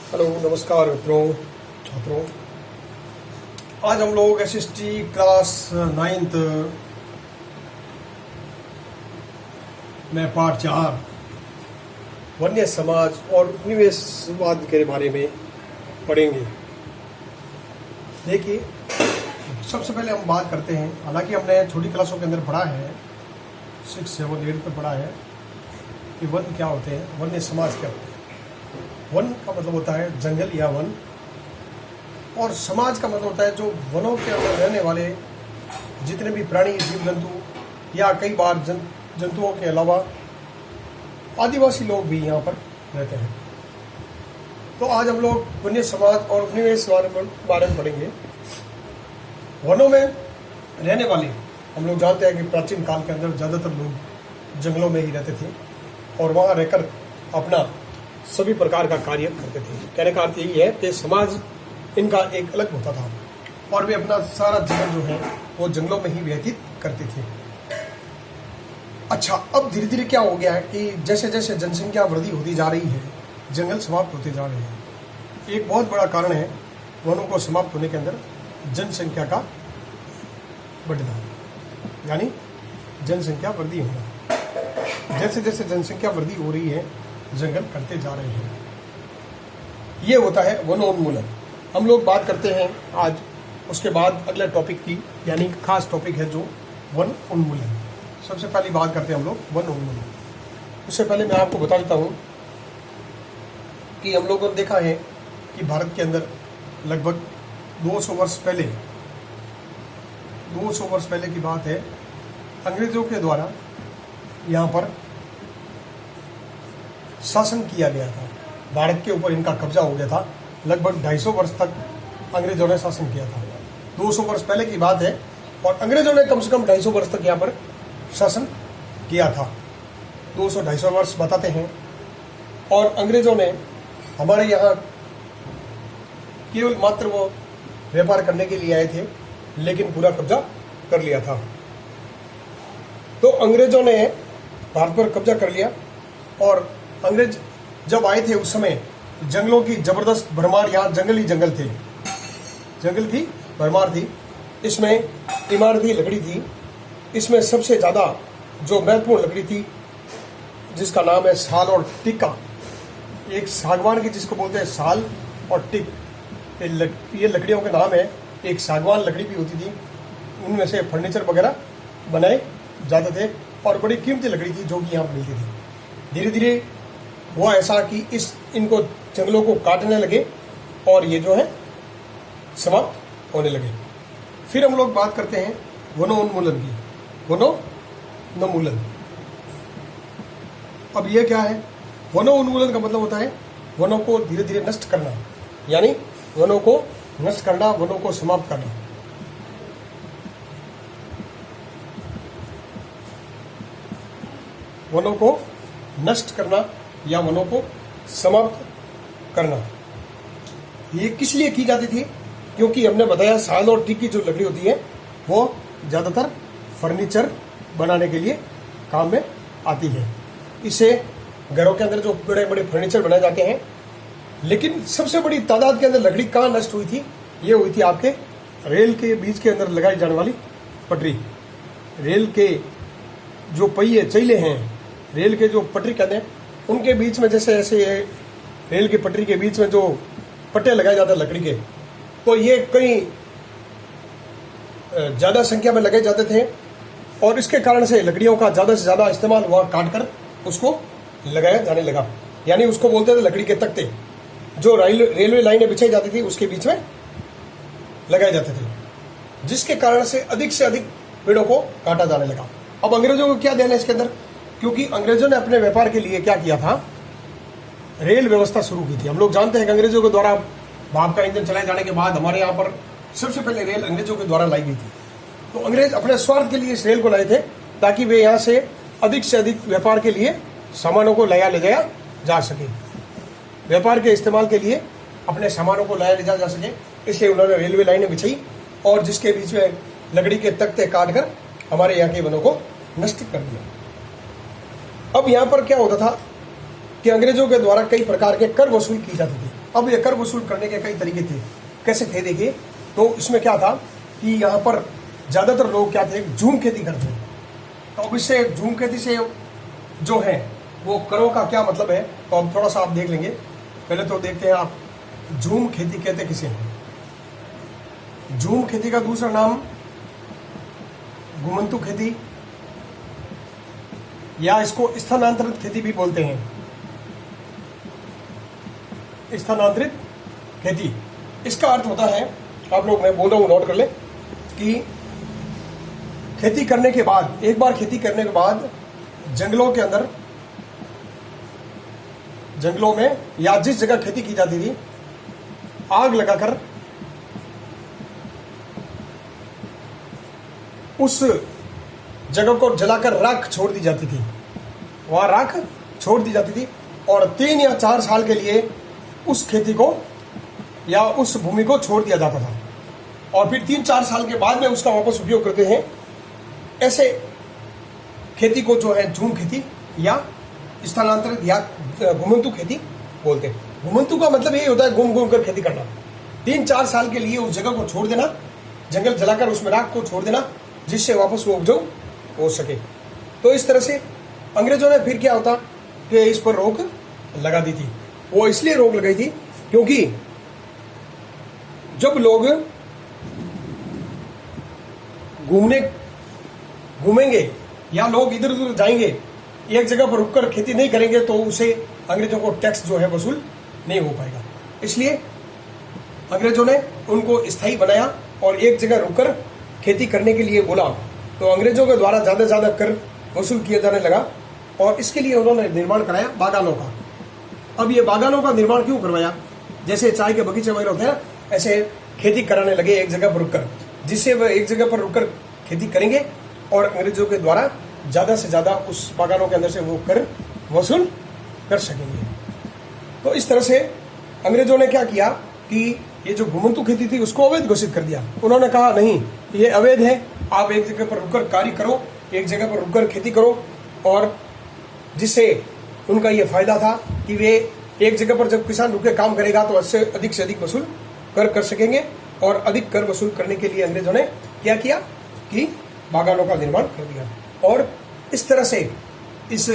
Hello, नमस्कार मित्रों, छात्रों। आज हम लोग एसएसटी क्लास 9th में पाठ 4 वन्य समाज और उपनिवेशवाद के बारे में पढ़ेंगे। देखिए, सबसे पहले हम बात करते हैं। हालांकि हमने छोटी क्लासों के अंदर पढ़ा है, 6, 7, 8 में पढ़ा है कि वन क्या होते हैं, वन्य समाज क्या होते हैं। वन का मतलब होता है जंगल या वन, और समाज का मतलब होता है जो वनों के अंदर रहने वाले जितने भी प्राणी, जीव जंतु या कई बार जंतुओं के अलावा आदिवासी लोग भी यहाँ पर रहते हैं। तो आज हम लोग वन्य समाज और उपनिवेश बारे में पढ़ेंगे। वनों में रहने वाले हम लोग जानते हैं कि प्राचीन काल के अंदर ज़्यादातर लोग जंगलों में ही रहते थे और वहाँ रहकर अपना सभी प्रकार का कार्य करते थे। कहने का अर्थ यही है कि समाज इनका एक अलग होता था और वे अपना सारा जीवन जो है वो जंगलों में ही व्यतीत करते थे। अच्छा, अब धीरे धीरे क्या हो गया है कि जैसे जैसे जनसंख्या वृद्धि होती जा रही है, जंगल समाप्त होते जा रहे हैं। एक बहुत बड़ा कारण है वनों को समाप्त होने के अंदर जनसंख्या का बढ़ना, यानी जनसंख्या वृद्धि होना। जैसे जैसे जनसंख्या वृद्धि हो रही है, जंगल कटते जा रहे हैं। ये होता है वनोन्मूलन। हम लोग बात करते हैं आज उसके बाद अगले टॉपिक की, यानी खास टॉपिक है जो वन उन्मूलन। सबसे पहली बात करते हैं हम लोग वन उन्मूलन। उससे पहले मैं आपको बता देता हूँ कि हम लोगों ने देखा है कि भारत के अंदर लगभग 200 वर्ष पहले की बात है, अंग्रेजों के द्वारा यहाँ पर शासन किया गया था। भारत के ऊपर इनका कब्जा हो गया था। लगभग 250 वर्ष तक अंग्रेजों ने शासन किया था। 200 वर्ष पहले की बात है और अंग्रेजों ने कम से कम 250 वर्ष तक यहाँ पर शासन किया था। 200-250 वर्ष बताते हैं। और अंग्रेजों ने हमारे यहाँ केवल मात्र वो व्यापार करने के लिए आए थे, लेकिन पूरा कब्जा कर लिया था। तो अंग्रेजों ने भारत पर कब्जा कर लिया और अंग्रेज जब आए थे उस समय जंगलों की जबरदस्त भरमार, यहाँ जंगल ही जंगल थे, जंगल की भरमार थी। इसमें इमारती लकड़ी थी। इसमें सबसे ज़्यादा जो महत्वपूर्ण लकड़ी थी जिसका नाम है साल और टिक का, एक सागवान की जिसको बोलते हैं साल और टिक, ये लकड़ियों के नाम है। एक सागवान लकड़ी भी होती थी, उनमें से फर्नीचर वगैरह बनाए जाते थे और बड़ी कीमती लकड़ी थी जो कि यहाँ मिलती थी। धीरे धीरे हुआ ऐसा कि इनको जंगलों को काटने लगे और ये जो है समाप्त होने लगे। फिर हम लोग बात करते हैं वनोन्मूलन की। वनोन्मूलन, अब ये क्या है? वनोन्मूलन का मतलब होता है वनों को धीरे धीरे नष्ट करना, यानी वनों को नष्ट करना, वनों को समाप्त करना। वनों को नष्ट करना या वनों को समाप्त करना, ये किस लिए की जाती थी? क्योंकि हमने बताया साल और टीक की जो लकड़ी होती है वो ज़्यादातर फर्नीचर बनाने के लिए काम में आती है। इससे घरों के अंदर जो बड़े बड़े फर्नीचर बनाए जाते हैं। लेकिन सबसे बड़ी तादाद के अंदर लकड़ी कहाँ नष्ट हुई थी? ये हुई थी आपके रेल के बीच के अंदर लगाई जाने वाली पटरी। रेल के जो पहिए चैले हैं, रेल के जो पटरी कहते हैं, उनके बीच में जैसे ऐसे रेल की पटरी के बीच में जो पट्टे लगाए जाते हैं लकड़ी के, तो ये कई ज़्यादा संख्या में लगाए जाते थे और इसके कारण से लकड़ियों का ज़्यादा से ज़्यादा इस्तेमाल हुआ, काट कर उसको लगाया जाने लगा। यानी उसको बोलते थे लकड़ी के तख्ते। जो रेलवे लाइनें बिछाई जाती थी उसके बीच में लगाए जाते थे, जिसके कारण से अधिक पेड़ों को काटा जाने लगा। अब अंग्रेजों को क्या देना है इसके अंदर? क्योंकि अंग्रेजों ने अपने व्यापार के लिए क्या किया था? रेल व्यवस्था शुरू की थी। हम लोग जानते हैं कि अंग्रेजों के द्वारा भाप का इंजन चलाए जाने के बाद हमारे यहाँ पर सबसे पहले रेल अंग्रेजों के द्वारा लाई गई थी। तो अंग्रेज अपने स्वार्थ के लिए इस रेल को लाए थे ताकि वे यहाँ से अधिक व्यापार के लिए सामानों को ले जाया जा सके, व्यापार के इस्तेमाल के लिए अपने सामानों को लाया ले जा सके। इसलिए उन्होंने रेलवे लाइनें बिछाई और जिसके बीच में लकड़ी के तख्ते काट कर हमारे यहाँ के वनों को नष्ट कर दिया। अब यहाँ पर क्या होता था कि अंग्रेजों के द्वारा कई प्रकार के कर वसूल की जाती थी। अब ये कर वसूल करने के कई तरीके थे। कैसे थे देखिए, तो इसमें क्या था कि यहाँ पर ज़्यादातर लोग क्या थे, झूम खेती करते हैं। तो अब इससे झूम खेती से जो है वो करों का क्या मतलब है, तो अब थोड़ा सा आप देख लेंगे। पहले तो देखते हैं आप झूम खेती कहते किसे हैं। झूम खेती का दूसरा नाम घुमंतु खेती या इसको स्थानांतरित खेती भी बोलते हैं। स्थानांतरित खेती, इसका अर्थ होता है, आप लोग मैं बोल रहा हूं नोट कर ले, कि खेती करने के बाद, एक बार खेती करने के बाद जंगलों के अंदर, जंगलों में या जिस जगह खेती की जाती थी, आग लगाकर उस जगह को जलाकर राख छोड़ दी जाती थी। वहां राख छोड़ दी जाती थी और 3 या 4 साल के लिए उस खेती को या उस भूमि को छोड़ दिया जाता था और फिर 3-4 साल के बाद में उसका वापस उपयोग करते हैं। ऐसे खेती को जो है झूम खेती या स्थानांतरित या घुमंतु खेती बोलते हैं। घुमंतु का मतलब यही होता है घूम घूम कर खेती करना। 3-4 साल के लिए उस जगह को छोड़ देना, जंगल जलाकर उसमें राख को छोड़ देना, जिससे वापस वो उपजाऊ हो सके। तो इस तरह से अंग्रेजों ने फिर क्या होता कि इस पर रोक लगा दी थी। वो इसलिए रोक लगाई थी क्योंकि जब लोग घूमेंगे या लोग इधर उधर जाएंगे, एक जगह पर रुककर खेती नहीं करेंगे, तो उसे अंग्रेजों को टैक्स जो है वसूल नहीं हो पाएगा। इसलिए अंग्रेजों ने उनको स्थायी बनाया और एक जगह रुककर खेती करने के लिए बोला। तो अंग्रेजों के द्वारा ज्यादा से ज्यादा कर वसूल किया जाने लगा और इसके लिए उन्होंने निर्माण कराया बागानों का। अब ये बागानों का निर्माण क्यों करवाया, जैसे चाय के बगीचे वगैरह होते हैं ना, ऐसे खेती कराने लगे एक जगह पर रुककर, जिससे वह एक जगह पर रुककर खेती करेंगे और अंग्रेजों के द्वारा ज्यादा से ज्यादा उस बागानों के अंदर से वो कर वसूल कर सकेंगे। तो इस तरह से अंग्रेजों ने क्या किया कि ये जो घुमंतु खेती थी उसको अवैध घोषित कर दिया। उन्होंने कहा नहीं, ये अवैध है, आप एक जगह पर रुककर कार्य करो, एक जगह पर रुककर खेती करो। और जिससे उनका ये फायदा था कि वे एक जगह पर जब किसान रुके काम करेगा तो उससे अधिक वसूल कर सकेंगे। और अधिक कर वसूल करने के लिए अंग्रेजों ने क्या किया कि बागानों का निर्माण कर दिया। और इस तरह से इस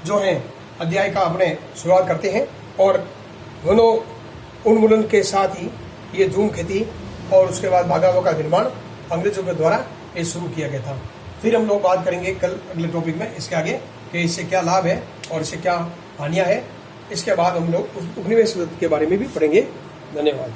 जो है अध्याय का अपने शुरुआत करते हैं और उन्मूलन के साथ ही ये झूम खेती और उसके बाद बागानों का निर्माण अंग्रेजों के द्वारा ये शुरू किया गया था। फिर हम लोग बात करेंगे कल अगले टॉपिक में इसके आगे कि इससे क्या लाभ है और इससे क्या हानियां है। इसके बाद हम लोग उपनिवेश के बारे में भी पढ़ेंगे। धन्यवाद।